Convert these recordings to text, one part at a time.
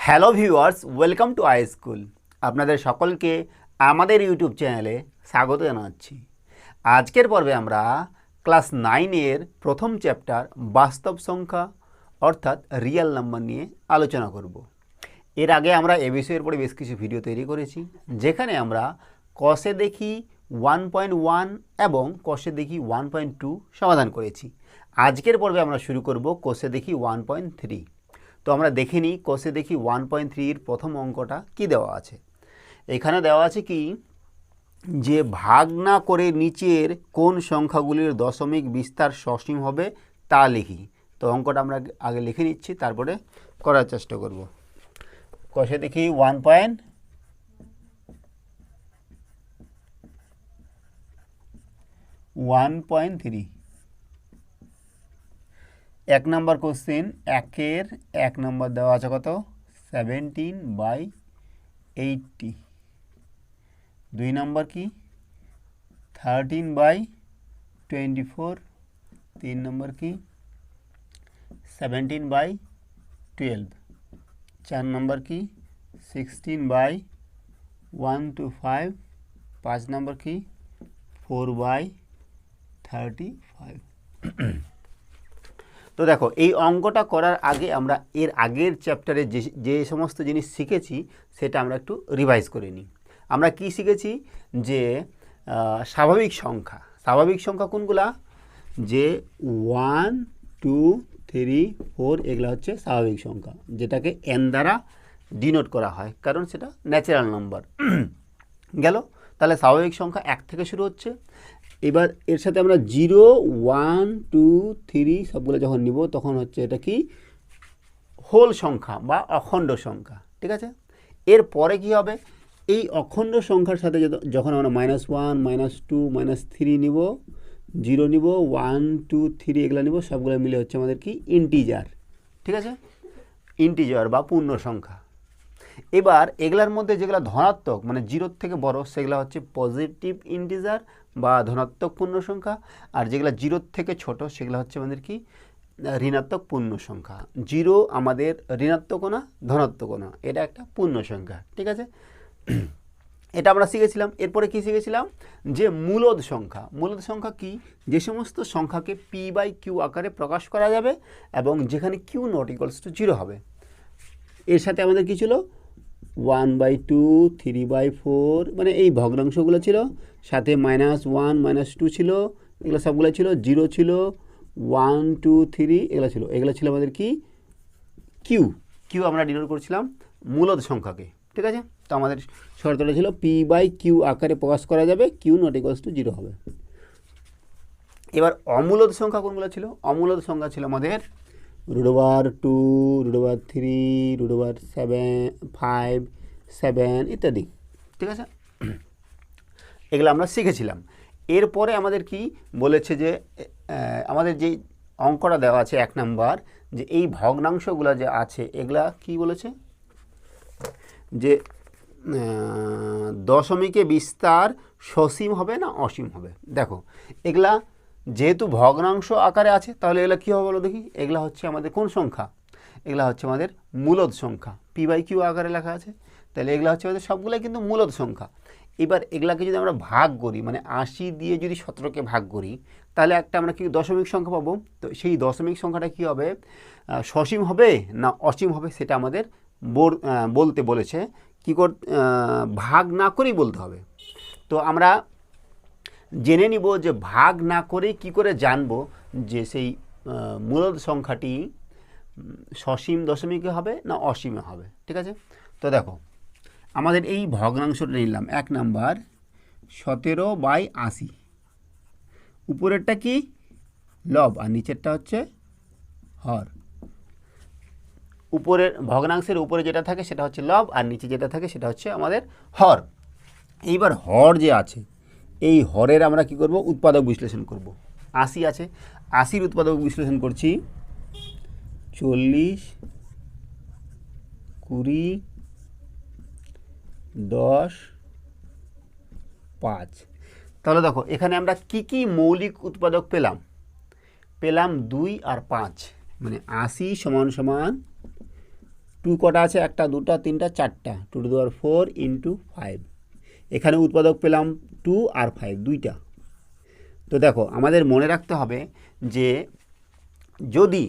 Hello viewers, welcome to I school. আপনাদের সকলকে আমাদের ইউটিউব চ্যানেলে স্বাগত জানাচ্ছি। আজকের পর্বে আমরা ক্লাস 9-এর প্রথম চ্যাপ্টার বাস্তব সংখ্যা অর্থাৎ রিয়েল নাম্বার নিয়ে আলোচনা করব। এর আগে আমরা এ বিষয়ের উপরে বেশ কিছু ভিডিও তৈরি করেছি, যেখানে আমরা কষে দেখি 1.1 এবং কষে দেখি 1.2 সমাধান করেছি। আজকের পর্বে আমরা শুরু করব কষে দেখি 1.3। তো আমরা দেখে নিই কষে দেখি 1.3-এর প্রথম অঙ্কটা কি দেওয়া আছে। এখানে দেওয়া আছে কি, যে ভাগ না করে নিচের কোন সংখ্যাগুলির দশমিক বিস্তার সসীম হবে তা লিখি। তো অঙ্কটা আমরা আগে লিখে নিচ্ছি, তারপরে করার চেষ্টা করব। কষে দেখি 1.3 এক নম্বর কোশ্চেন, একের এক নম্বর দেওয়া আছে কত, 17/80। দুই নম্বর কি, 13/24। তিন নম্বর কি, 17/12। চার নম্বর কি, 16/125। পাঁচ নম্বর কি, 4/35। তো দেখো, এই অঙ্কটা করার আগে আমরা এর আগের চ্যাপ্টারে যে সমস্ত জিনিস শিখেছি সেটা আমরা একটু রিভাইজ করে নিই। আমরা কি শিখেছি, যে স্বাভাবিক সংখ্যা কোনগুলা, যে 1, 2, 3, 4 এগুলো হচ্ছে স্বাভাবিক সংখ্যা, যেটাকে n দ্বারা ডিনোট করা হয়, কারণ সেটা ন্যাচারাল নাম্বার গেল। তাহলে স্বাভাবিক সংখ্যা 1 থেকে শুরু হচ্ছে। এবার এর সাথে আমরা 0, 1, 2, 3 সবগুলো যখন নিব তখন হচ্ছে এটা কি, হোল সংখ্যা বা অখণ্ড সংখ্যা, ঠিক আছে। এর পরে কি হবে, এই অখণ্ড সংখ্যার সাথে যখন আমরা -1, -2, -3 নিব, 0 নিব, 1, 2, 3 এগুলো নিব, সবগুলো মিলে হচ্ছে আমাদের কি, ইন্টিজার, ঠিক আছে, ইন্টিজার বা পূর্ণ সংখ্যা। এবার এগুলার মধ্যে যেগুলো ধনাত্মক মানে 0 থেকে বড় সেগুলো হচ্ছে পজিটিভ ইন্টিজার বা ধনাত্মক পূর্ণ সংখ্যা, আর যেগুলো 0 থেকে ছোট সেগুলো হচ্ছে আমাদের কি, ঋণাত্মক পূর্ণ সংখ্যা। 0 আমাদের ঋণাত্মক না ধনাত্মক না, এটা একটা পূর্ণ সংখ্যা, ঠিক আছে। এটা আমরা শিখেছিলাম। এরপরে কি শিখেছিলাম, যে মূলদ সংখ্যা কি, যে সমস্ত সংখ্যাকে p/q আকারে প্রকাশ করা যাবে এবং যেখানে q ≠ 0 হবে। এর সাথে আমাদের কি ছিল, 1/2, 3/4, মানে এই ভগ্নাংশগুলো ছিল, সাথে -1, -2 ছিল, এগুলো সবগুলো ছিল, 0 ছিল, 1, 2, 3 এগুলো ছিল আমাদের কি, কিউ আমরা ডিনোট করছিলাম মূলদ সংখ্যাকে, ঠিক আছে। তো আমাদের শর্তটা ছিল p/q আকারে প্রকাশ করা যাবে, q ≠ 0 হবে। এবার অমূলদ সংখ্যা কোনগুলো ছিল, অমূলদ সংখ্যা ছিল আমাদের √2, √3, √7, 5, 7 ইত্যাদি, ঠিক আছে। এগুলো আমরা শিখেছিলাম। এরপরে আমাদের কি বলেছে, যে আমাদের যেই অঙ্কটা দেওয়া আছে 1 নাম্বার, যে এই ভগ্নাংশগুলো যে আছে এগুলা কি বলেছে, যে দশমিকে বিস্তার সসীম হবে না অসীম হবে। দেখো, এগুলা যেহেতু ভগ্নাংশ আকারে আছে, তাহলে এগুলো কী হবে বলো দেখি, এগুলা হচ্ছে আমাদের কোন সংখ্যা, এগুলা হচ্ছে আমাদের মূলদ সংখ্যা, p/q আকারে লেখা আছে, তাহলে এগুলো হচ্ছে আমাদের সবগুলাই কিন্তু মূলদ সংখ্যা। এবার এগুলাকে যদি আমরা ভাগ করি, মানে 80 দিয়ে যদি 17কে ভাগ করি, তাহলে একটা আমরা কি দশমিক সংখ্যা পাবো। তো সেই দশমিক সংখ্যাটা কি হবে, সসীম হবে না অসীম হবে, সেটা আমাদের বলতে বলেছে। কী ভাগ না করেই বলতে হবে। তো আমরা জেনে নিব যে ভাগ না করে কি করে জানবো যে সেই মূলদ সংখ্যাটি সসীম দশমিকে হবে না অসীমে হবে, ঠিক আছে। তো দেখো, আমাদের এই ভগ্নাংশটা নিলাম 1 নাম্বার, 17/80। উপরেরটা কি, লব, আর নিচেরটা হচ্ছে হর। উপরের ভগ্নাংশের উপরে যেটা থাকে সেটা হচ্ছে লব, আর নিচে যেটা থাকে সেটা হচ্ছে আমাদের হর। এইবার হর যে আছে, এই হরের আমরা কি করব, উৎপাদক বিশ্লেষণ করব। 80 আছে, 80-র উৎপাদক বিশ্লেষণ করছি, 40, 20, 10, 5। তাহলে দেখো, এখানে আমরা কি মৌলিক উৎপাদক পেলাম 2 আর 5, মানে 80 = টু কটা আছে, একটা দুটা তিনটা চারটা, 2^4 × 5। এখানে উৎপাদক পেলাম 2 আর 5 দুইটা। তো দেখো আমাদের মনে রাখতে হবে যে যদি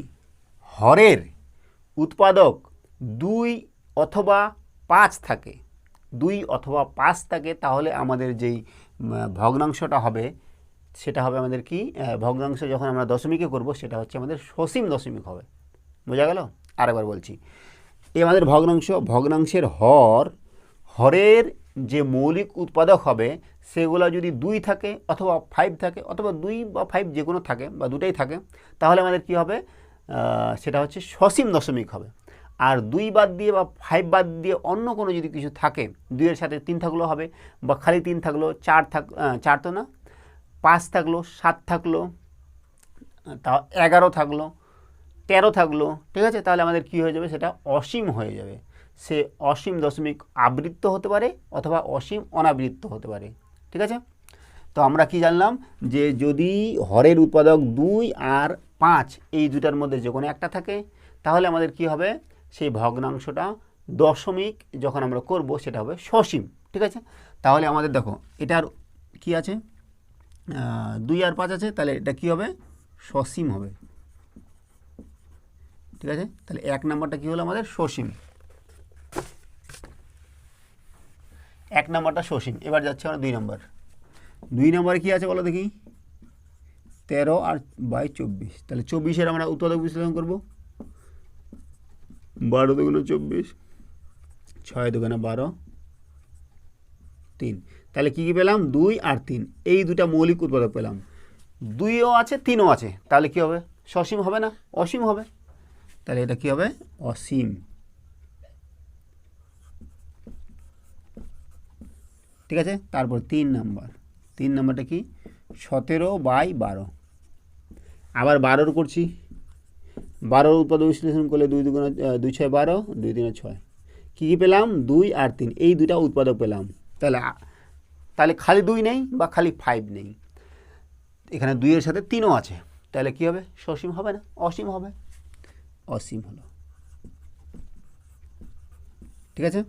হরের উৎপাদক 2 অথবা 5 থাকে, 2 অথবা 5 থাকে, তাহলে আমাদের যেই ভগ্নাংশটা হবে সেটা হবে আমাদের কি, ভগ্নাংশ যখন আমরা দশমিকে করব সেটা হচ্ছে আমাদের সসীম দশমিক হবে। বোঝা গেল? আরেকবার বলছি, এই আমাদের ভগ্নাংশের হরের যে মৌলিক উৎপাদক হবে সেগুলো যদি 2 থাকে অথবা 5 থাকে, অথবা 2 বা 5 যে কোনো থাকে বা দুটাই থাকে, তাহলে আমাদের কি হবে, সেটা হচ্ছে সসীম দশমিক হবে। আর 2 বাদ দিয়ে বা 5 বাদ দিয়ে অন্য কোনো যদি কিছু থাকে, 2 এর সাথে 3 থাকলেও হবে, বা খালি 3 থাকলো, 4 তো না, 5 থাকলো, 7 থাকলো, তা 11 থাকলো, 13 থাকলো, ঠিক আছে, তাহলে আমাদের কি হয়ে যাবে, সেটা অসীম হয়ে যাবে। সে অসীম দশমিক আবৃত্ত হতে পারে অথবা অসীম অনাবৃত্ত হতে পারে। ঠিক আছে, তো আমরা কি জানলাম যে যদি হরের উৎপাদক 2 আর 5 এই দুটার মধ্যে যে কোনো একটা থাকে, তাহলে আমাদের কি হবে, সেই ভগ্নাংশটা দশমিক যখন আমরা করব সেটা হবে সসীম। ঠিক আছে, তাহলে আমাদের দেখো এটার কি আছে, 2 আর 5 আছে, তাহলে এটা কি হবে, সসীম হবে। ঠিক আছে, তাহলে 1 নাম্বারটা কি হলো আমাদের, সসীম। 1 নাম্বারটা সসীম। এবার যাচ্ছে আমরা 2 নাম্বার। 2 নাম্বারে কি আছে বলো দেখি, 13 আর 24, তাহলে 24-এর আমরা উৎপাদক বিশ্লেষণ করব। 12 দুগুণে 24, 6 দুগুণে 12, 3। তাহলে কি কি পেলাম, 2 আর 3, এই দুটা মৌলিক উৎপাদক পেলাম। 2ও আছে 3ও আছে, তাহলে কি হবে, সসীম হবে না, অসীম হবে। তাহলে এটা কি হবে, অসীম। ঠিক আছে, তারপর 3 নাম্বার। 3 নাম্বারটা কি, 17/12। আবার 12 করছি, 12 উৎপাদক বিশ্লেষণ করলে 2 2 2 6 12, 2 3 6। কী কী পেলাম, 2 আর 3, এই দুটা উৎপাদক পেলাম। তাহলে খালি 2 নেই বা খালি 5 নেই, এখানে 2 এর সাথে 3ও আছে, তাহলে কি হবে, সসীম হবে না, অসীম হবে। অসীম হলো। ঠিক আছে,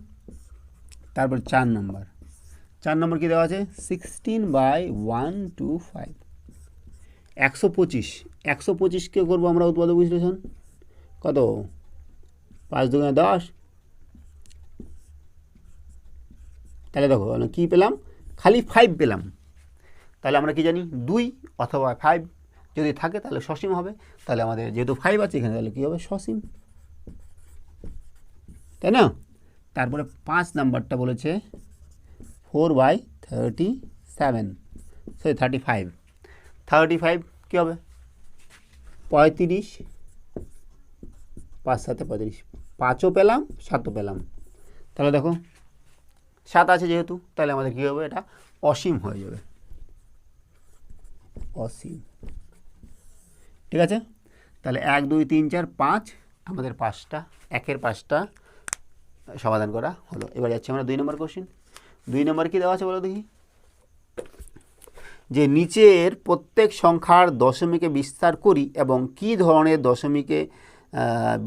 তারপর 4 নম্বর। 4 নম্বর কি দেওয়া আছে, 16/125। 125, 125কে করবো আমরা উৎপাদক বিশ্লেষণ, কত, 5 2 10। তাহলে দেখো কি পেলাম, খালি 5 পেলাম। তাহলে আমরা কি জানি, 2 অথবা 5 যদি থাকে তাহলে সসীম হবে। তাহলে আমাদের যেহেতু 5 আছে এখানে, তাহলে কী হবে, সসীম, তাই না? তারপরে 5 নাম্বারটা বলেছে 4/37, সরি 35। 35 কী হবে, 35, 5 7 35, 5ও পেলাম 7ও পেলাম। তাহলে দেখো 7 আছে যেহেতু, তাহলে আমাদের কী হবে, এটা অসীম হয়ে যাবে, অসীম। ঠিক আছে, তাহলে 1 2 3 4 5, আমাদের 5টা 1-এর 5টা সমাধান করা হলো। এবার যাচ্ছি আমরা 2 নম্বর কোশ্চেন। 2 নম্বর কি দেওয়া আছে বলো দেখি, যে নিচের প্রত্যেক সংখ্যার দশমিকে বিস্তার করি এবং কি ধরনের দশমিকে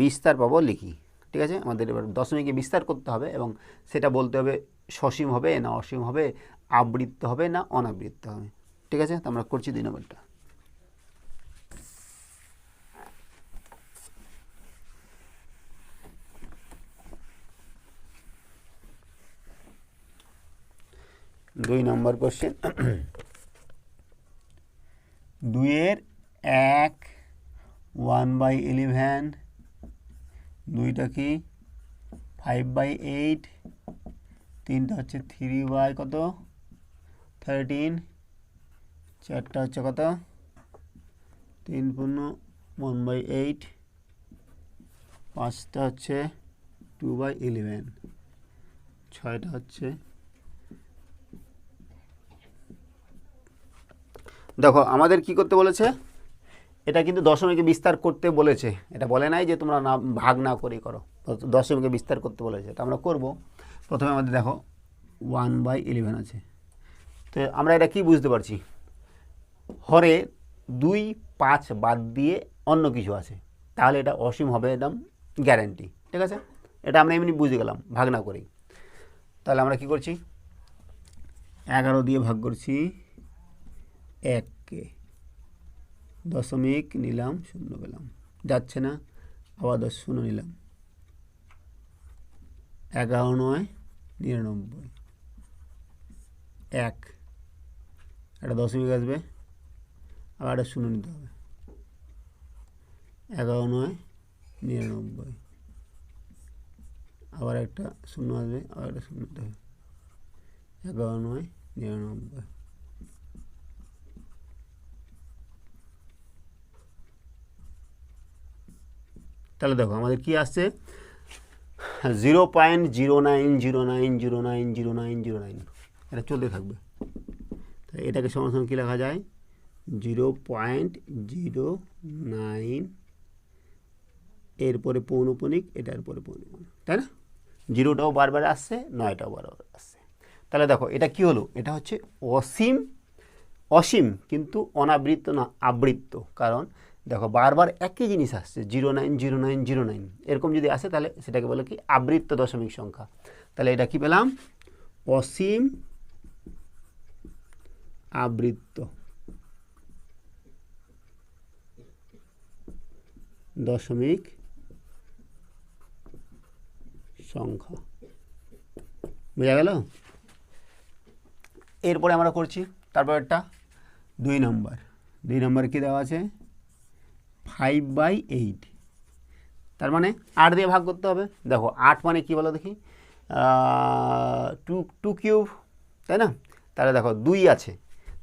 বিস্তার পাবো লিখি। ঠিক আছে, আমাদের এবার দশমিকে বিস্তার করতে হবে এবং সেটা বলতে হবে সসীম হবে না অসীম হবে, আবৃত্ত হবে না অনাবৃত্ত হবে। ঠিক আছে, তো আমরা করছি 2 নম্বরটা। দুই নম্বর কোশ্চেন, 2-এর 1 1/11, 2টা কি 5/8, 3টা হচ্ছে 3 কত 13, 4টা হচ্ছে কত 3 × 1/8, 5টা হচ্ছে 2/11, 6টা হচ্ছে। দেখো আমাদের কি করতে বলেছে, এটা কিন্তু দশমিকে বিস্তার করতে বলেছে, এটা বলে নাই যে তোমরা না ভাগ না করেই করো, দশমিকে বিস্তার করতে বলেছে। এটা আমরা করব। প্রথমে আমাদের দেখো 1/11 আছে, তো আমরা এটা কি বুঝতে পারছি, হরে 2 5 বাদ দিয়ে অন্য কিছু আছে, তাহলে এটা অসীম হবে, একদম গ্যারান্টি। ঠিক আছে, এটা আমরা এমনি বুঝে গেলাম ভাগ না করেই। তাহলে আমরা কি করছি, 11 দিয়ে ভাগ করছি 1কে, দশমিক নিলাম, শূন্য পেলাম, যাচ্ছে না, আবার 10 শূন্য নিলাম, 11 9 99, 1, একটা দশমিক আসবে, আবার একটা শূন্য নিতে হবে, 11 9 99, আবার একটা শূন্য আসবে, আবার একটা শূন্য নিতে হবে, 11 9 99। তাহলে দেখো আমাদের কি আসছে, 0.0909090909, এটা চলতে থাকবে। তাই এটাকে সমান সমান কী লেখা যায়, 0.09, এরপরে পৌনপুনিক, এটার পরে পৌনপুনিক, তাই না? 0টাও বারবার আসছে, 9টাও বারবার আসছে। তাহলে দেখো এটা কি হলো, এটা হচ্ছে অসীম, অসীম কিন্তু অনাবৃত্ত না, আবৃত্ত। কারণ দেখো বারবার একই জিনিস আসছে, 090909, এরকম যদি আসে তাহলে সেটাকে বলে কি আবৃত্ত দশমিক সংখ্যা। তাহলে এটা কি পেলাম, অসীম আবৃত্ত দশমিক সংখ্যা। বোঝা গেল? এরপরে আমরা করছি তারপরটা 2 নম্বর। 2 নম্বরে কী দেওয়া আছে, 5/8, তার মানে 8 দিয়ে ভাগ করতে হবে। দেখো 8 মানে কী বলো দেখি, 2 কিউব, তাই না? তাহলে দেখো 2 আছে,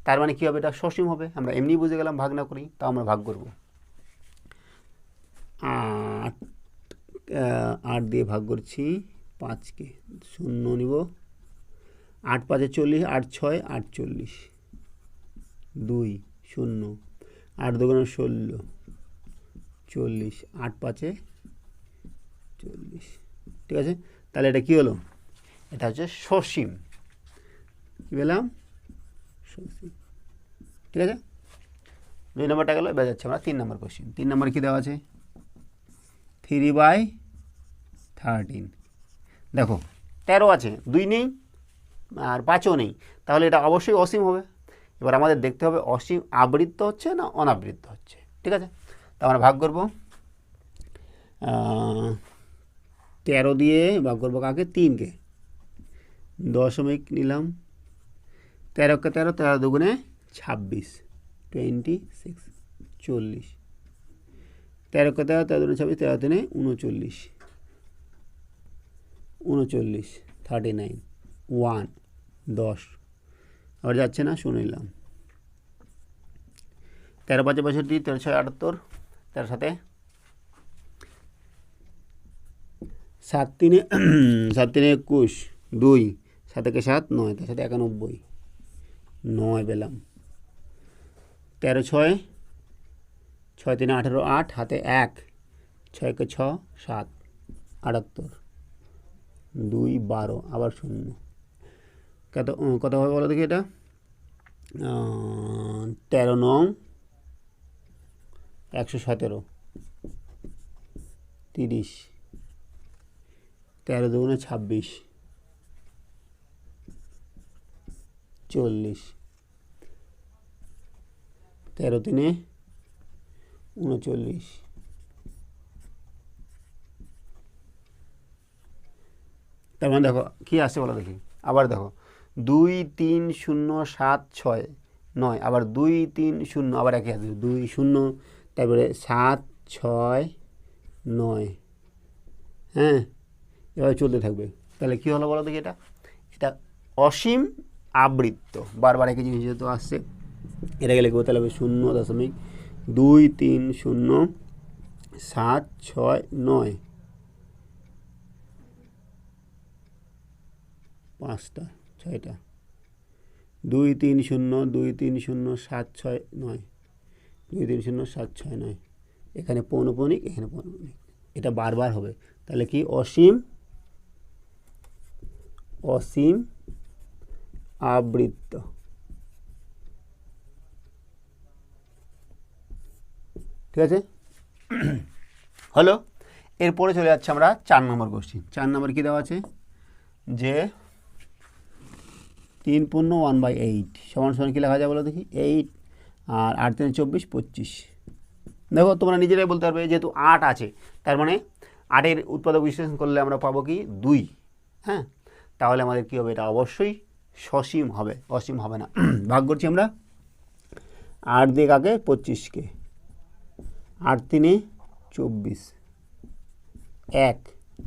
তার মানে কী হবে, এটা সসীম হবে। আমরা এমনি বুঝে গেলাম ভাগ না করি, তাও আমরা ভাগ করব। 8 দিয়ে ভাগ করছি 5কে, শূন্য নিব, 8 5 40, 8 6 48, 2 0, 8 2 16, 40, 8 5 40, ঠিক আছে? তাহলে এটা কী হলো, এটা হচ্ছে সসীম। কী পেলাম, সসীম, ঠিক আছে? 2 নম্বরটা গেল, এবার যাচ্ছে আমরা 3 নম্বর কোশ্চেন। 3 নম্বর কী দেওয়া আছে, 3/13। দেখো 13 আছে, 2 নেই আর 5ও নেই, তাহলে এটা অবশ্যই অসীম হবে। এবার আমাদের দেখতে হবে অসীম আবৃত্ত হচ্ছে না অনাবৃত্ত হচ্ছে, ঠিক আছে? তা আমরা ভাগ করব, 13 দিয়ে ভাগ করবো কাকে, 3কে, দশমিক নিলাম, 13কে 13, 13 দুগুণে 26, 26, 40, 13কে 13, 13 দুগুণে 26, 13 তিনে 39, 39, 39, 1, 10, আবার যাচ্ছে না, শুনে নিলাম, 13 5 62, 13 6 78, 13 সাথে 7 3 7 3 21, 2, 7 1 7 9, তার সাথে 91, 9 পেলাম, 13 6 6 3 18, 8 হাতে 1, 6 1 6 7 78, 2 12, আবার 0, কত হবে বলো দেখি এটা, 13 9 117, 30, 13 দুগুণে 26, 40, 13 তিনে 39, তার মানে দেখো কী আসছে বলো দেখি, আবার দেখো 2 3 0 7 6 9, আবার 2 3 0, আবার একই আসবে 2 0, তারপরে 7 6 9, হ্যাঁ, এভাবে চলতে থাকবে। তাহলে কী হলো বলো দেখি, এটা এটা অসীম আবৃত্ত, বারবার একই জিনিস যেহেতু আসছে, এটাকে লিখবো তাহলে হবে 0.2 3 0 7 6 9, 5টা 6টা, 2 3 0 2 3 0 7 6 9, 2 3 0 7 6 9, এখানে পৌনপুনিক, এখানে পৌনপুনিক, এটা বারবার হবে। তাহলে কি অসীম, অসীম আবৃত্ত, ঠিক আছে? হলো। এরপরে চলে যাচ্ছে আমরা 4 নম্বর কোশ্চিন। 4 নম্বর কী দেওয়া আছে যে 3 পূর্ণ 1/8 সমান সমান কী লেখা যায় বলো দেখি, 8 আর 8 3 24 25। দেখো তোমরা নিজেরাই বলতে পারবে, যেহেতু 8 আছে তার মানে 8-এর উৎপাদক বিশ্লেষণ করলে আমরা পাবো কি 2। হ্যাঁ, তাহলে আমাদের কী হবে, এটা অবশ্যই সসীম হবে, অসীম হবে না। ভাগ করছি আমরা 8 দিয়ে কাকে, 25কে, 8 3 24, 1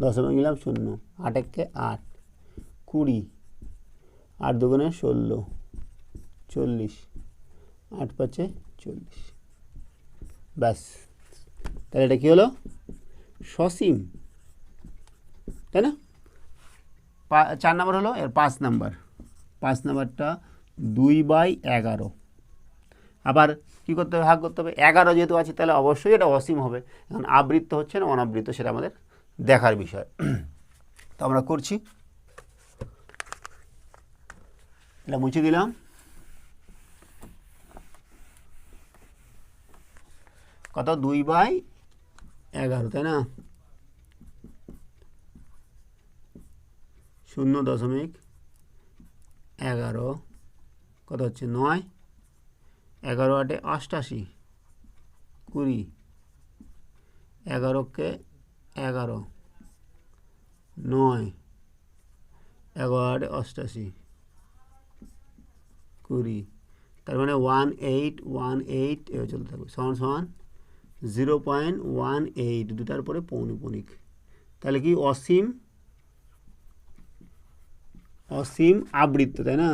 দশমিক নিলাম 0, 8 1 8, 20, 8 2 16, 40, 8 5 40। ব্যাস, তাহলে এটা কী হলো, সসীম, তাই না? 4 নম্বর হলো। এর 5 নম্বর, 5 নম্বরটা 2/11। আবার কী করতে হবে, ভাগ করতে হবে। 11 যেহেতু আছে তাহলে অবশ্যই এটা অসীম হবে। এখন আবৃত্ত হচ্ছে না অনাবৃত্ত সেটা আমাদের দেখার বিষয়। তো আমরা করছি, এটা মুছে দিলাম। কত, 2/11, তাই না? 0.11 কত হচ্ছে 9, 11 8 88, 20, 11 কে 11, 9, 11 8 88, 20, তার মানে 1818 এভাবে চলতে থাকবে, সমান সমান 0.18, দুটার পরে পৌনঃপুনিক। তাহলে কি অসীম, অসীম আবৃত্ত, তাই না?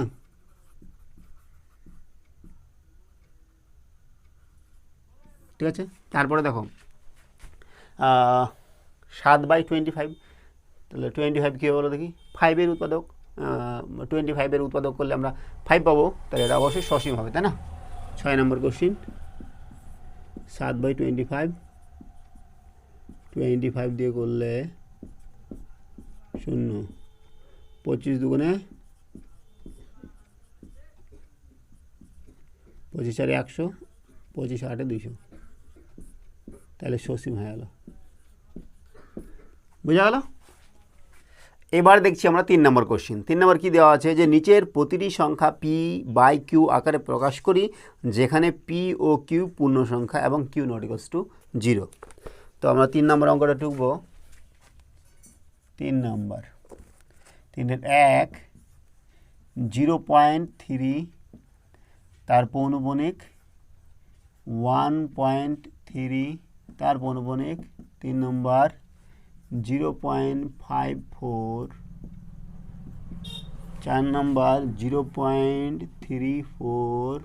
ঠিক আছে, তারপরে দেখো 7/25, তাহলে 25 কী বলো দেখি, 5-এর উৎপাদক, 25-এর উৎপাদক করলে আমরা 5 পাবো, তাহলে এটা অবশ্যই সসীম হবে, তাই না? 6 নম্বর কোশ্চিন, 7/25, 25 দিয়ে করলে 0, 25 2 25 4 100, 25 8 200, তাহলে সসীম হয়ে গেল। বোঝা গেল? এবার দেখছি আমরা 3 নম্বর কোশ্চিন। 3 নম্বর কী দেওয়া আছে যে নিচের প্রতিটি সংখ্যা p/q আকারে প্রকাশ করি, যেখানে p ও q পূর্ণ সংখ্যা এবং q ≠ 0। তো আমরা 3 নম্বর অঙ্কটা ঢুকবো। 3 নম্বর, 1 0.3 তার পৌনঃপুনিক 1.3 তার পৌনঃপুনিক, 3 নম্বর 0.54, 4 নম্বর 0.34,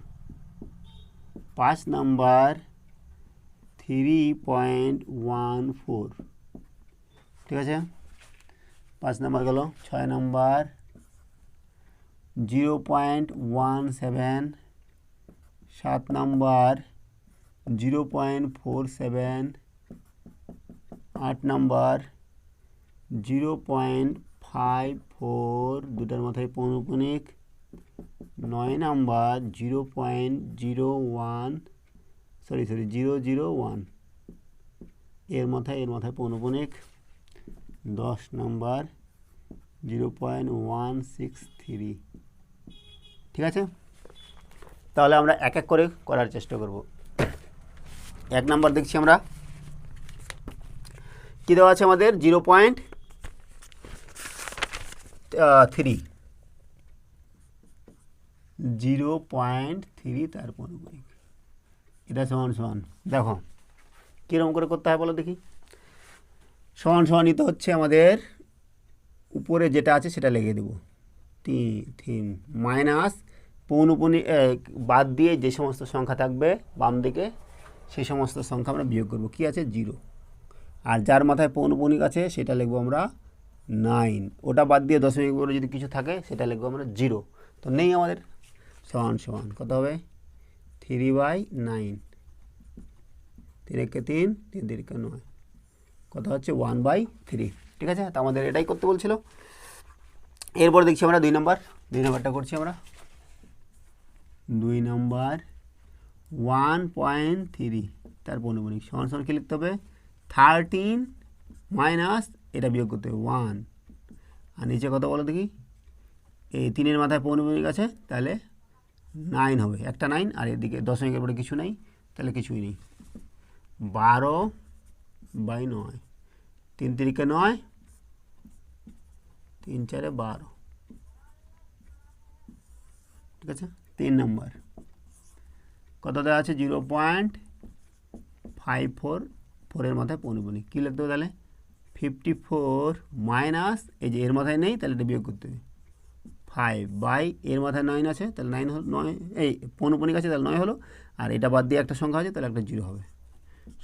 5 নম্বর 3.14। ঠিক আছে, 5 নম্বর গেল। 6 নম্বর 0.17, 7 নম্বর 0.47, 8 নম্বর 0.54, দুটার মাথায় পৌনঃপুনিক, 9 নম্বর 0.01, 001 এর মাথায় পৌনঃপুনিক, 10 নম্বর 0.163। ঠিক আছে, তাহলে আমরা এক এক করে করার চেষ্টা করব। 1 নম্বর দেখছি আমরা, কী দেওয়া আছে আমাদের, 0.3 তার পৌনঃপুনিক, এটা সমান সমান, দেখো কীরকম করে করতে হয় বলো দেখি। সমান সমান নিতে হচ্ছে আমাদের, উপরে যেটা আছে সেটা লিখে দেবো, 3 মাইনাস পৌনঃপুনিক বাদ দিয়ে যে সমস্ত সংখ্যা থাকবে বাম দিকে সেই সমস্ত সংখ্যা আমরা বিয়োগ করব। কি আছে, 0, আর যার মাথায় পৌনঃপুনিক আছে সেটা লিখবো আমরা 9, ওটা বাদ দিয়ে দশমিক বলে যদি কিছু থাকে সেটা লিখবো আমরা 0, তো নেই আমাদের। সমান সমান কত হবে, 3/9, 3 1 3, 3 3 9, কত হচ্ছে 1/3। ঠিক আছে, তো আমাদের এটাই করতে বলছিল। এরপর দেখছি আমরা 2 নম্বরটা করছি আমরা। 2 নম্বর 1.3 তার পৌনঃপুনিক, সমান সমান কী লিখতে হবে, 13 মাইনাস এটা বিয়োগ করতে হবে 1, আর নিচে কত বলো দেখি, এই 3-এর মাথায় পৌনঃপুনিক আছে, তাহলে 9 হবে, একটা 9, আর এদিকে দশমিকের পরে কিছু নাই, তাহলে কিছুই নেই। 12/9, 3 3 9, 3 4 12, ঠিক আছে। 3 নম্বর কত দেওয়া আছে, 0.544, 4-এর মাথায় পৌনঃপুনিক, কী লিখতে হবে তাহলে 54 মাইনাস, এই যে এর মাথায় নেই, তাহলে এটা বিয়োগ করতে হবে 5 এর মাথায় 9 আছে, তাহলে 9 হলো, 9 এই পৌনঃপুনিক আছে, তাহলে 9 হলো, আর এটা বাদ দিয়ে একটা সংখ্যা আছে, তাহলে একটা 0 হবে,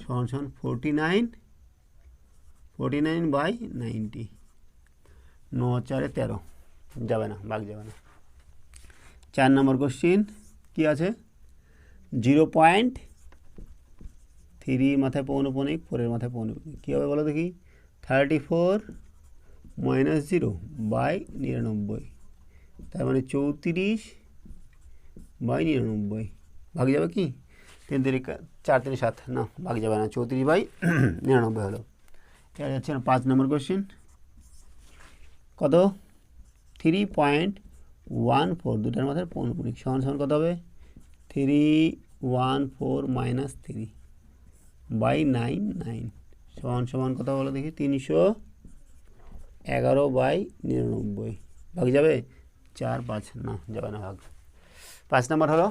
সমান সমান 49/90, 9 4 13, যাবে না, ভাগ যাবে না। 4 নম্বর কোশ্চিন কি আছে, 0.3 মাথায় পৌনঃপুনিক, 4-এর মাথায় পৌনঃপুনিক, কী হবে বলো দেখি, 34 - 0/99, তার মানে 34/99, ভাগ যাবে কি, 3 3 4 3 7, না ভাগ যাবে না, 34/99 হলো। এটা যাচ্ছে 5 নম্বর কোশ্চিন, কত 3.14, দুটার মাথায় পৌনঃপুনিক, সমান সমান কত হবে, 314 - 3/99, সমান সমান কত বলো দেখি, 311/99, ভাগ যাবে 4 5, না যাবে না ভাগ। 5 নম্বর হলো।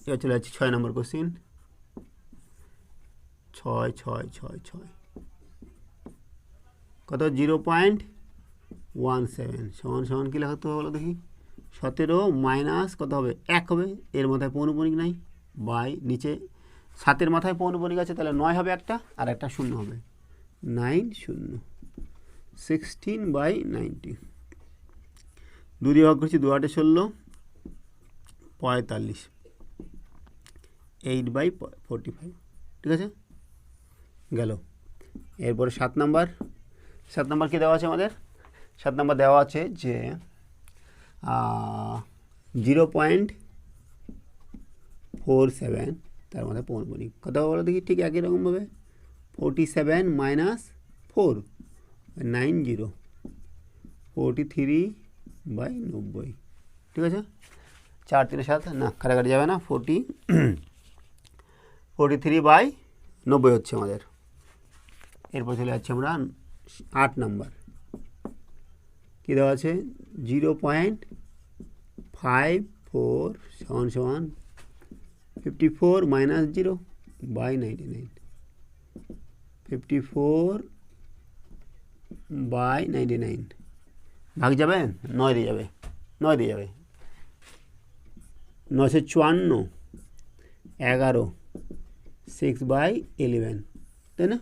এবার চলে যাচ্ছি 6 নম্বর কোশ্চিন, 6 6 6 6, কত 0.17, সমান সমান কী লেখাতে হবে বলো দেখি, 17 মাইনাস কত হবে, 1 হবে, এর মাথায় পৌনঃপুনিক নাই, বাই নিচে 7-এর মাথায় পৌনঃপুনিক আছে, তাহলে 9 হবে একটা, আর একটা 0 হবে, 9 0, 16/90, 2 দিয়ে ভাগ করছি, 2 8 16, 45, 8/45, ঠিক আছে, গেল। এরপরে 7 নাম্বার, 7 নাম্বার কী দেওয়া আছে আমাদের, 7 নাম্বার দেওয়া আছে যে 0.47, তার মাথায় পৌনঃপুনিক, কত বলো দেখি, ঠিক একই রকমভাবে 47 - 4, 90, 43/90, ঠিক আছে। 4 3 7, না কাটাকাটি যাবে না, 43/90 হচ্ছে আমাদের। এরপর চলে যাচ্ছে আমরা 8 নাম্বার, কী দেওয়া আছে, 0.54 সমান সমান 54 - 0/99, 54/99, ভাগ যাবে, 9 দিয়ে যাবে, 9 দিয়ে যাবে, 954, 11, 6/11, তাই না।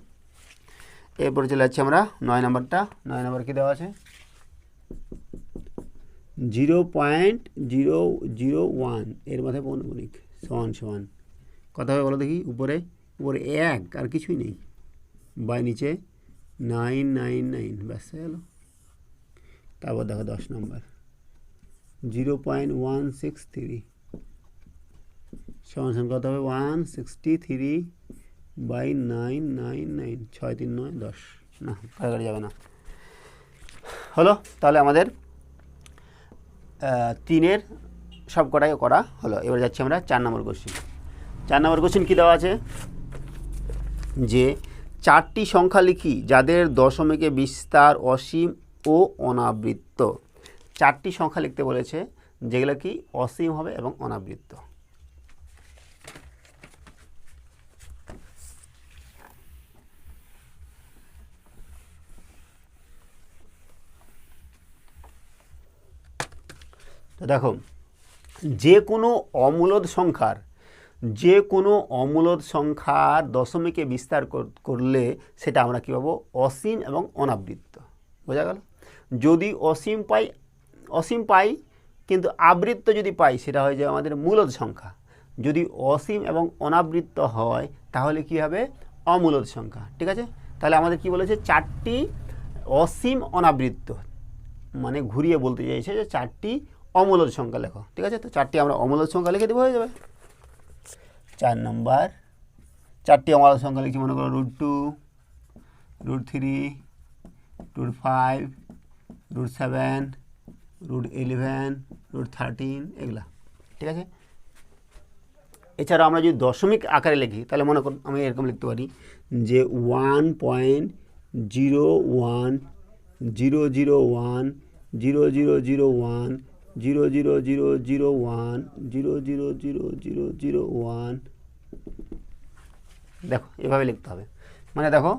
এরপরে চলে যাচ্ছি আমরা 9 নাম্বারটা, 9 নাম্বার কী দেওয়া আছে, 0.001, এর মাথায় পৌনঃপুনিক, সমান সমান কত হবে বলো দেখি, উপরে 1 আর কিছুই নেই, বাই নিচে 999, ব্যাস হয়ে গেল। তারপর দেখো 10 নম্বর, 0.163, সমান সমান কত হবে, 163/999, 6 3 9 10, না কাটাকাটি যাবে না, হলো। তাহলে আমাদের 3-এর সব কটাই করা হলো। এবার যাচ্ছি আমরা 4 নম্বর কোশ্চিন। 4 নম্বর কোশ্চিন কী দেওয়া আছে, যে 4টি সংখ্যা লিখি যাদের দশমিকে বিস্তার অসীম ও অনাবৃত্ত। 4টি সংখ্যা লিখতে বলেছে যেগুলো কি অসীম হবে এবং অনাবৃত্ত। তো দেখো, যে কোনো অমূলদ সংখ্যার দশমিকে বিস্তার করলে সেটা আমরা কী পাবো, অসীম এবং অনাবৃত্ত, বোঝা গেল। যদি অসীম পাই কিন্তু আবৃত্ত যদি পাই, সেটা হয়ে যায় আমাদের মূলদ সংখ্যা। যদি অসীম এবং অনাবৃত্ত হয় তাহলে কি হবে, অমূলদ সংখ্যা, ঠিক আছে। তাহলে আমাদের কি বলেছে, 4টি অসীম অনাবৃত্ত, মানে ঘুরিয়ে বলতে চাইছে যে 4টি অমূলদ সংখ্যা লেখো, ঠিক আছে। তো 4টি আমরা অমূলদ সংখ্যা লিখে দেবো, হয়ে যাবে। 4 নম্বর, 4টি অমূলদ সংখ্যা লিখছি, মনে করো √2, √3, √5, √7, √11, √13 এগুলা, ঠিক আছে। এছাড়া আমরা যদি দশমিক আকারে লিখি তাহলে মনে করুন আমি এরকম লিখতে পারি যে 1.010001 0001 00001 00001। দেখো এভাবে লিখতে হবে, মানে দেখো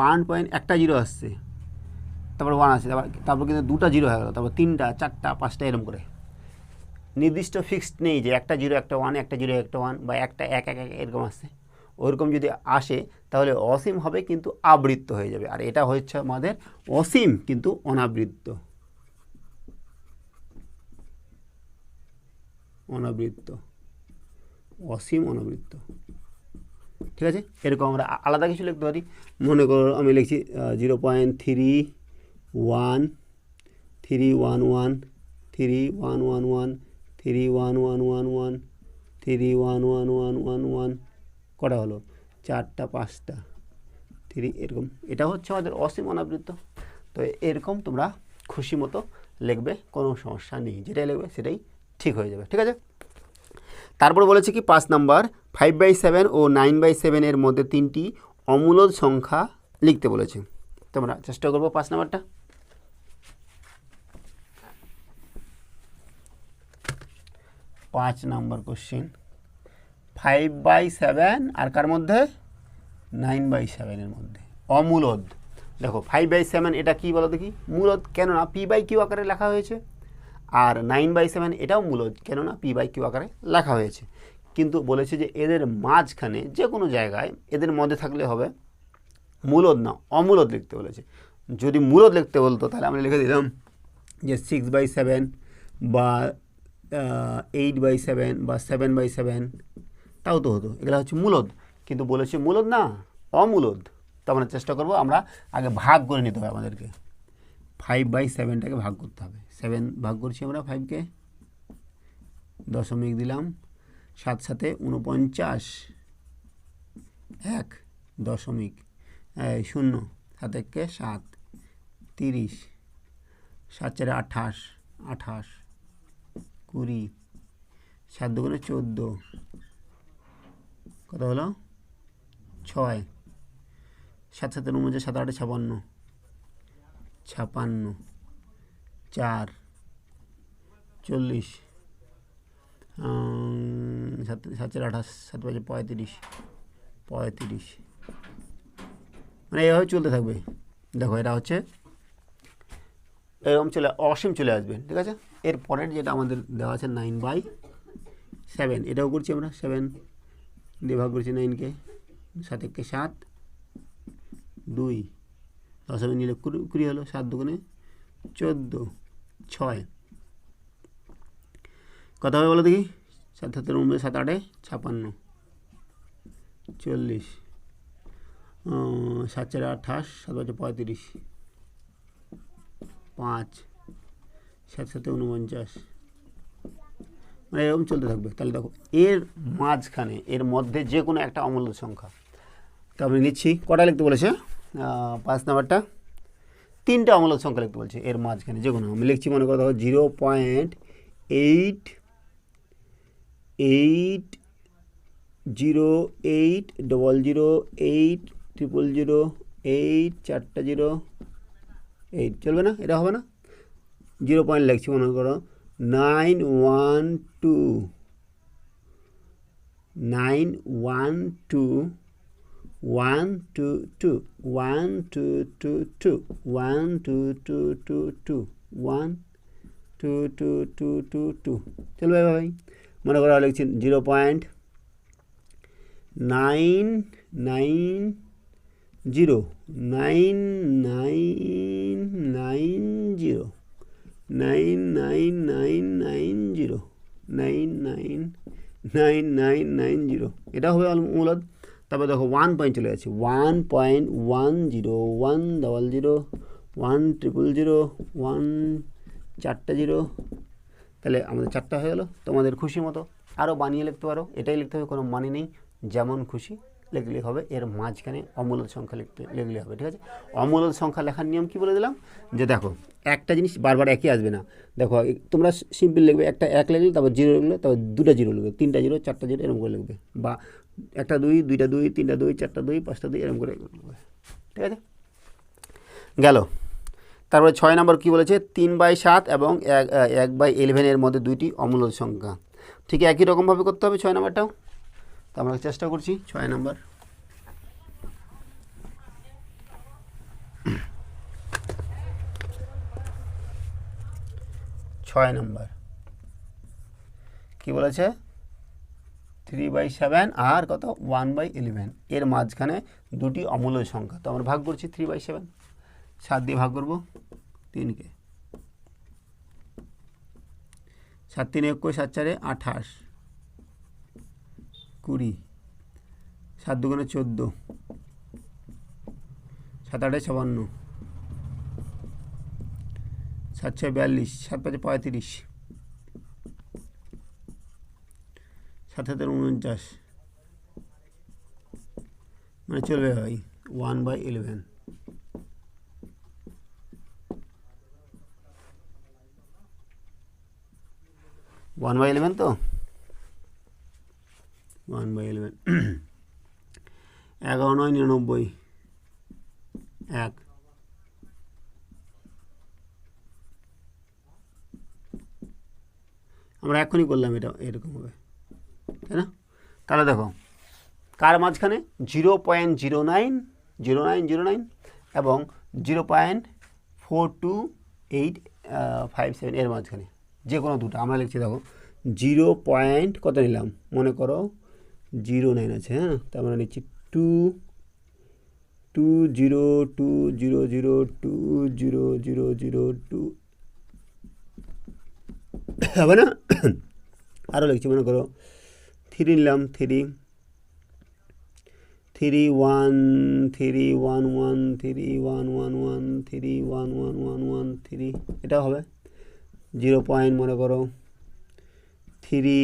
1 একটা জিরো আসছে, তারপর 1 আসছে, তারপর কিন্তু 2টা জিরো হয়ে গেলো, তারপর 3টা 4টা 5টা এরকম করে। নির্দিষ্ট ফিক্সড নেই যে একটা 0 একটা 1, একটা 0 একটা 1 বা একটা 1 1 1 এরকম আসছে। ওরকম যদি আসে তাহলে অসীম হবে কিন্তু আবৃত্ত হয়ে যাবে, আর এটা হচ্ছে আমাদের অসীম কিন্তু অনাবৃত্ত, অসীম অনাবৃত্ত, ঠিক আছে। এরকম আমরা আলাদা কিছু লিখতে পারি, মনে করো আমি লিখছি 0.31 311 3111 31111 31111 কটা হলো, 4টা 5টা 3 এরকম। এটা হচ্ছে আমাদের অসীম অনাবৃত্ত। তো এরকম তোমরা খুশি মতো লিখবে, কোনো সমস্যা নেই, যেটাই লিখবে সেটাই ঠিক হয়ে যাবে, ঠিক আছে। তারপর বলেছে কি 5 নাম্বার 5/7 ও 9/7 এর মধ্যে 3টি অমূলদ সংখ্যা লিখতে বলেছে। তোমরা চেষ্টা করবো 5 নাম্বারটা। 5 নাম্বার কোশ্চেন 5/7 আর কার মধ্যে 9/7 এর মধ্যে অমূলদ। দেখো 5/7 এটা কি বলো দেখি, মূলদ, কেননা p/q আকারে লেখা হয়েছে, আর 9/7 এটাও মূলদ, কেননা p/q আকারে লেখা হয়েছে। কিন্তু বলেছে যে এদের মাঝখানে যে কোনো জায়গায় এদের মধ্যে থাকলে হবে, মূলদ না অমূলদ লিখতে বলেছে। যদি মূলদ লিখতে বলতো তাহলে আমরা লিখে দিলাম যে 6/7 বা 8/7 বা 7/7, তাও তো হতো, এগুলো হচ্ছে মূলদ। কিন্তু বলেছে মূলদ না অমূলদ। তো আমরা চেষ্টা করব, আমরা আগে ভাগ করে নিতে হবে আমাদেরকে, 5/7টাকে ভাগ করতে হবে। 7 ভাগ করছি আমরা 5কে, দশমিক দিলাম, 7 7 49, 1 দশমিক 0, 7 1 7 30, 7 4 28 28 20, 7 2 14, কত হলো 6, 7 7 49, 7 8 56 56, 4 40, 7 4 28, 7 5 35 35, মানে এইভাবে চলতে থাকবে। দেখো এটা হচ্ছে এরকম চলে অসীম চলে আসবে, ঠিক আছে। এর পরের যেটা আমাদের দেওয়া আছে 9/7, এটাও করছি আমরা, 7 দিয়ে ভাগ করছি 9কে, 7 1 7 2, দশমিক নিলে 20 হলো, 7 2 14 6, কত হবে বলো দেখি, 7 7 49, 7 8 56 40, 7 4 28, 7 5 35 5, 7 7 49, মানে এরকম চলতে থাকবে। তাহলে দেখো এর মাঝখানে এর মধ্যে যে কোনো একটা অমূলদ সংখ্যা, তো আমি নিচ্ছি, কটা লিখতে বলেছে 5 নাম্বারটা, 3টা অমূলদ সংখ্যা লিখতে বলছে এর মাঝখানে যে কোনো। আমি লিখছি, মনে করো দেখো 0.880800800008 4টা 0 8, চলবে না, এটা হবে না। 0 পয়েন্ট লিখছি, মনে করো 912 122 122 122 122 12222, চলবে ভাই। মনে করো লিখছি 0.990 9990 99990 999990, এটা হবে মূলদ। তারপর দেখো 1 পয়েন্ট চলে যাচ্ছে, 1.10 100 100 1 4টা 0, তাহলে আমাদের 4টা হয়ে গেলো। তোমাদের খুশি মতো আরও বানিয়ে লিখতে পারো, এটাই লিখতে হবে, কোনো মানে নেই, যেমন খুশি লিখলে হবে, এর মাঝখানে অমূলদ সংখ্যা লিখলে হবে। ঠিক আছে, অমূলদ সংখ্যা লেখার নিয়ম কি বলে দিলাম, যে দেখো একটা জিনিস বারবার একই আসবে না। দেখো তোমরা সিম্পল লিখবে, একটা 1 লিখলে, তারপর 0 লিখলে, তারপর 2টা 0 লিখবে, 3টা 0, 4টা 0 এরকম করে লিখবে, বা একটা 2, 2টা 2, 3টা 2, 4টা 2, 5টা 2 এরকম করে লিখবে। ঠিক আছে, গেল। তারপরে 6 নম্বর কী বলেছে, 3/7 এবং 1/11 এর মধ্যে দুইটি অমূলদ সংখ্যা। ঠিক একই রকমভাবে করতে হবে 6 নম্বরটাও। তো আমরা চেষ্টা করছি 6 নম্বর। ছয় নম্বর কী বলেছে, 3/7 আর কত 1/11 এর মাঝখানে দুটি অমূলদ সংখ্যা। তো আমরা ভাগ করছি 3/7, 7 দিয়ে ভাগ করবো 3কে, 7 3 21, 7 4 28, 20, 7 2 14, 7 8 56, 7 6 42, 7 5 35, 7 7 49, মানে চলবে ভাই 1/11। 1/11 তো 1/11 11 9 99 1, আমরা এখনই করলাম, এটা এরকম হবে, তাই না? তাহলে দেখো কার মাঝখানে 0.090909 এবং 0.4287 এর মাঝখানে যে কোনো দুটো আমরা লিখছি। দেখো 0. কত নিলাম, মনে করো 09 আছে, হ্যাঁ, তার মানে নিচ্ছি 2.202002 হবে না? আরও লিখছি, মনে করো 3 নিলাম, 3 এটা হবে 0. মনে করো 3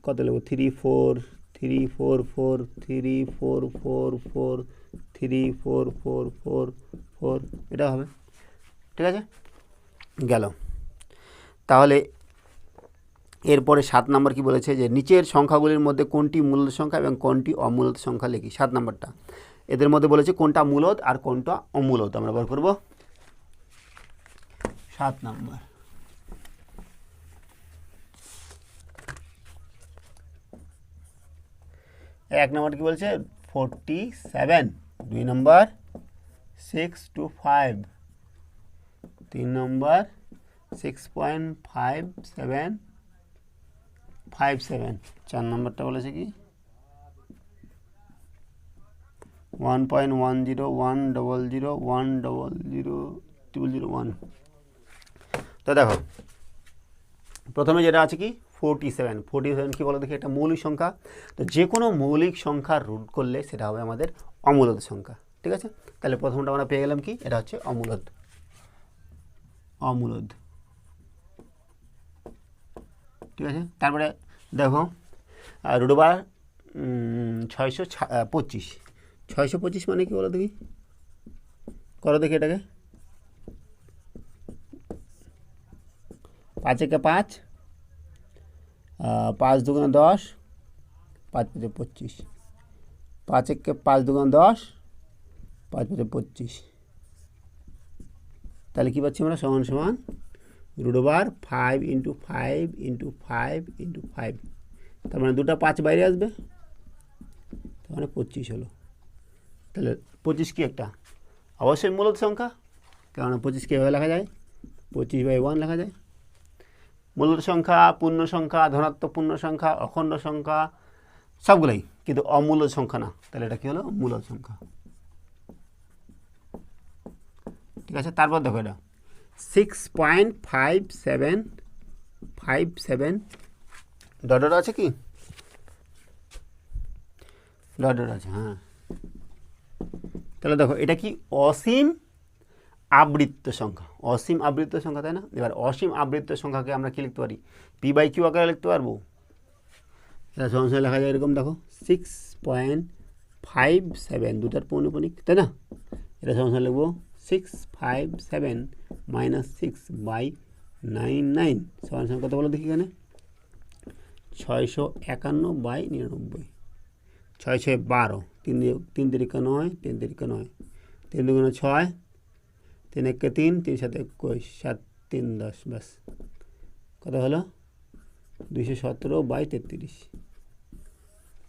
কত লিখবো, 3 4 এটা হবে। ঠিক আছে, গেল। তাহলে এরপরে 7 নম্বর কি বলেছে, যে নিচের সংখ্যাগুলির মধ্যে কোনটি মূলদ সংখ্যা এবং কোনটি অমূলদ সংখ্যা লিখি। 7 নম্বরটা এদের মধ্যে বলেছে কোনটা মূলদ আর কোনটা অমূলদ, আমরা বার করব। 7 নম্বর, এক নম্বর কি বলছে 47, 2 নম্বর 6 to 5, 3 নম্বর 6.5757, 4 নম্বরটা বলেছে কি 1.101000100001। তো দেখো প্রথমে যেটা আছে কি 47 কি বলো দেখি, একটা মৌলিক সংখ্যা। তো যে কোনো মৌলিক সংখ্যার রুট করলে সেটা হবে আমাদের অমূলদ সংখ্যা। ঠিক আছে, তাহলে প্রথমটা আমরা পেয়ে গেলাম কি, এটা হচ্ছে অমূলদ। ঠিক আছে, তারপরে দেখো √/625, 625 মানে কি বলো দেখি, করো দেখি এটাকে, 5 একে 5, 5 2 10, 5 5 25, 5 একে 5 2 10, 5 5 25, তাহলে কী পাচ্ছি আমরা, সমান √5 × 5 × 5 × 5, তার মানে 2টা 5 বাইরে আসবে, তার মানে 25 হলো। তাহলে 25 কি একটা অবশ্যই মূলদ সংখ্যা, কেননা 25 কীভাবে লেখা যায়, 25/1 লেখা যায়। মূলদ সংখ্যা, পূর্ণ সংখ্যা, ধনাত্মক পূর্ণ সংখ্যা, অখণ্ড সংখ্যা সবগুলোই, কিন্তু অমূলদ সংখ্যা না। তাহলে এটা কী হলো, মূলদ সংখ্যা। ঠিক আছে, তারপর দেখো এটা 6.5757 ডট আছে কি, ডট আছে, হ্যাঁ। তাহলে দেখো এটা কি অসীম আবৃত্ত সংখ্যা, অসীম আবৃত্ত সংখ্যা, তাই না? এবার অসীম আবৃত্ত সংখ্যাকে আমরা কি লিখতে পারি, p/q আকারে লিখতে পারবো। এটা সমান সমান লেখা যায় এরকম, দেখো 6.57, দুটার পৌনঃপুনিক, তাই না? এটা সমান সমান লিখবো 657 - 6/99 সমান সমান কত বলো দেখি এখানে, 651/99, 6 6 12, 3 3 9, 3 3 9, 3 2 6, 3 1 3, 3 7 21, 7 3 10, ব্যাস কত হলো 217/33।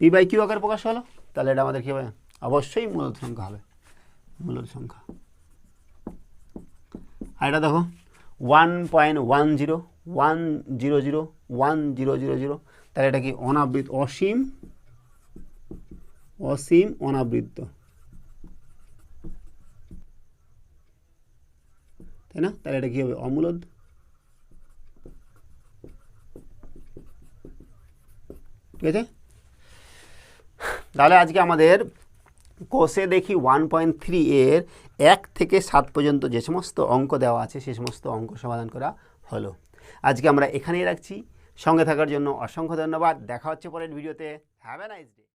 P/Q আকারে প্রকাশ হলো। তাহলে এটা আমাদের কী হবে, অবশ্যই মূলদ সংখ্যা হবে, মূলদ সংখ্যা। আর এটা দেখো 1.10, তাহলে এটা কি অনাবৃত্ত, অসীম অনাবৃত্ত, তাই না? তাহলে এটা কি হবে, অমূলদ। ঠিক আছে, তাহলে আজকে আমাদের কোষে দেখি 1.3 এর 1 থেকে 7 পর্যন্ত যে সমস্ত অঙ্ক দেওয়া আছে সে সমস্ত অঙ্ক সমাধান করা হলো। আজকে আমরা এখানেই রাখছি। সঙ্গে থাকার জন্য অসংখ্য ধন্যবাদ। দেখা হচ্ছে পরের ভিডিওতে। Have a nice day.